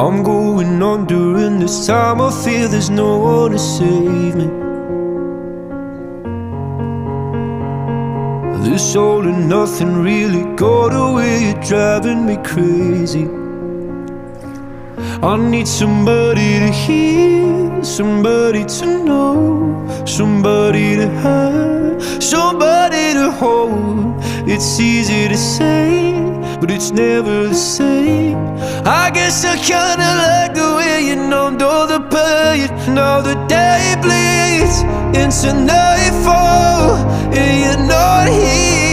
I'm going on during this time. I feel there's no one to save me. This all and nothing really got away. You're driving me crazy. I need somebody to hear, somebody to know, somebody to have, somebody to hold. It's easy to say, but it's never the same. I guess I kinda like the way you numbed all the pain. Now the day bleeds into nightfall, and you're not here.